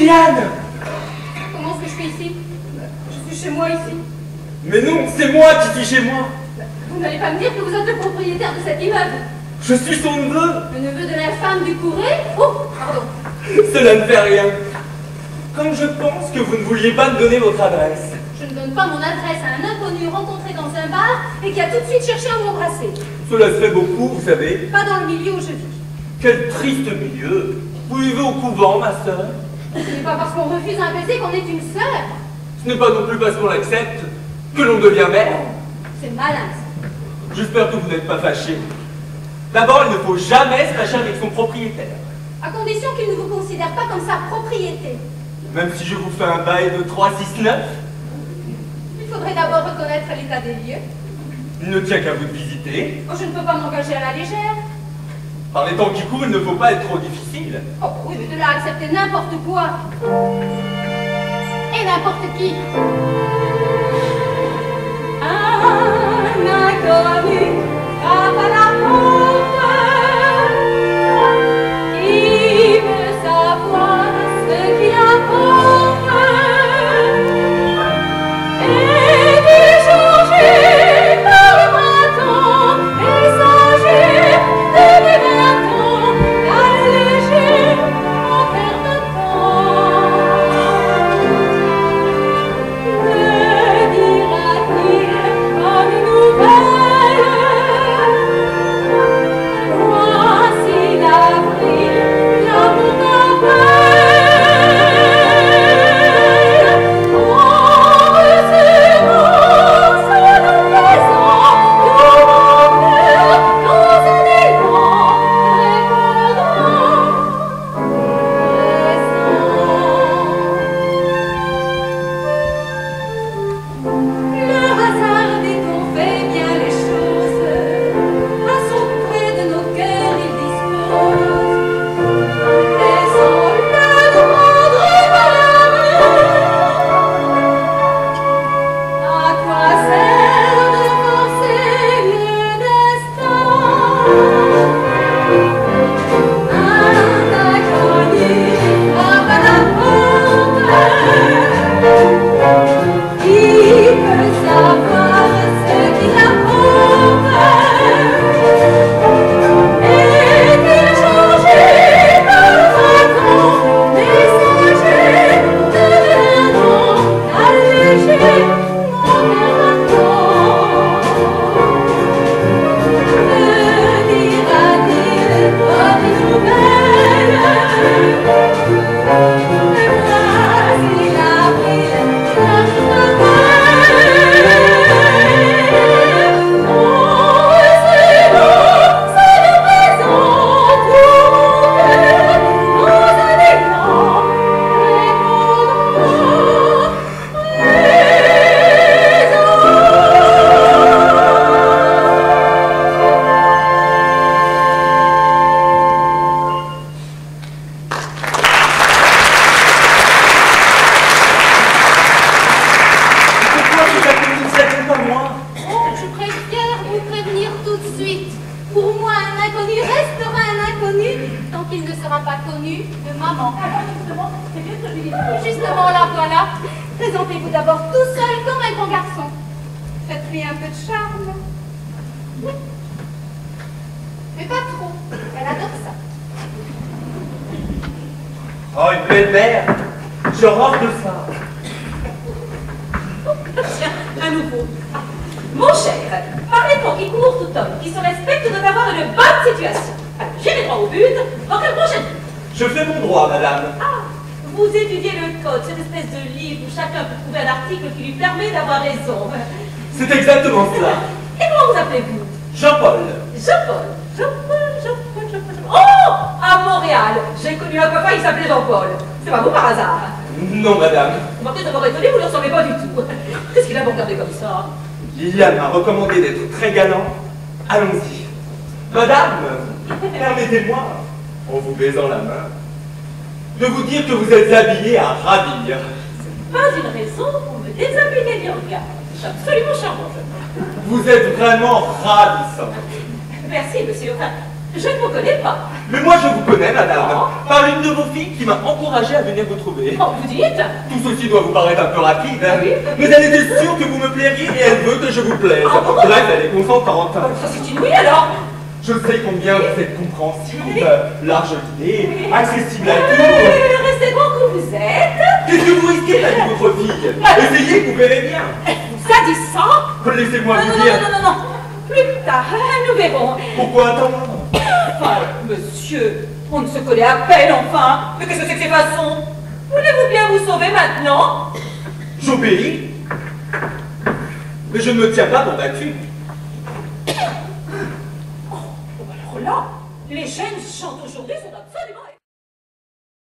Liliane! Comment est-ce que je suis ici? Je suis chez moi ici. Mais non, c'est moi qui suis chez moi. Vous n'allez pas me dire que vous êtes le propriétaire de cet immeuble? Je suis son neveu. Le neveu de la femme du curé? Oh, pardon. Cela ne fait rien. Comme je pense que vous ne vouliez pas me donner votre adresse. Je ne donne pas mon adresse à un inconnu rencontré dans un bar et qui a tout de suite cherché à m'embrasser. Cela se fait beaucoup, vous savez. Pas dans le milieu où je vis. Quel triste milieu. Vous vivez au couvent, ma sœur. Ce n'est pas parce qu'on refuse un baiser qu'on est une sœur. Ce n'est pas non plus parce qu'on l'accepte que l'on devient mère. C'est malin, ça. J'espère que vous n'êtes pas fâché. D'abord, il ne faut jamais se fâcher avec son propriétaire. À condition qu'il ne vous considère pas comme sa propriété. Même si je vous fais un bail de 3,69, Il faudrait d'abord reconnaître l'état des lieux. il ne tient qu'à vous de visiter. Oh, je ne peux pas m'engager à la légère. Par les temps qui courent, il ne faut pas être trop difficile. Oh oui, mais de là à accepter n'importe quoi. Et n'importe qui. Un inconnu frappe à la porte. Qui veut savoir ce qu'il apporte? Est-il changé par le printemps? Messager de mes 20 ans, allégé en perte de temps. Me dira-t-il bonne nouvelle? Voici l'avril, l'amour t'appelle. Justement, là, voilà. Présentez-vous d'abord tout seul comme un grand garçon. Faites-lui un peu de charme. Mais pas trop. Elle adore ça. Oh, une belle mère. J'ai horreur de ça. Tiens, à nouveau. Mon cher, parlez-moi qui court tout homme qui se respecte doit avoir une bonne situation. Alors, j'irai droit au but. Dans quelle prochaine? Je fais mon droit, madame. Ah, vous étudiez le code, cette espèce de livre où chacun peut trouver un article qui lui permet d'avoir raison. C'est exactement cela. Et comment vous appelez-vous? Jean-Paul. Jean-Paul. Oh, à Montréal, j'ai connu un copain qui s'appelait Jean-Paul. C'est pas vous par hasard? Non, madame. Vous m'avez d'abord étonné, vous ne ressemblez pas du tout. Qu'est-ce qu'il a vous regardé comme ça? Liliane m'a recommandé d'être très galant. Allons-y. Madame, permettez-moi, en vous baisant la main, de vous dire que vous êtes habillée à ravir. Pas une raison pour me déshabiller, Bianca. Je suis absolument charmante. Vous êtes vraiment ravissante. Merci, monsieur. Enfin, Je ne vous connais pas. Mais moi, je vous connais, madame. Oh. Par l'une de vos filles qui m'a encouragé à venir vous trouver. Oh, vous dites? Tout ceci doit vous paraître un peu rapide, hein. Oui. Mais elle était sûre que vous me plairiez et elle veut que je vous plaise. Ah bon? Bref, elle est consentante. Ça, c'est inouï, alors. Je sais combien vous êtes compréhensive, Oui. large d'idées, Oui. accessible à tout. Restez bon que vous êtes. Qu'est-ce que vous risquez, la vie de votre fille? Essayez, vous verrez bien. Sadissant. Laissez-moi Non, vous non, dire. non, non, non. Plus tard, nous verrons. Pourquoi attendre? Enfin, monsieur, on ne se connaît à peine, enfin. Mais qu'est-ce que c'est que ces façons? Voulez-vous bien vous sauver maintenant? J'obéis. Mais je ne me tiens pas pour battu. Oh, alors là, les jeunes chantent aujourd'hui sont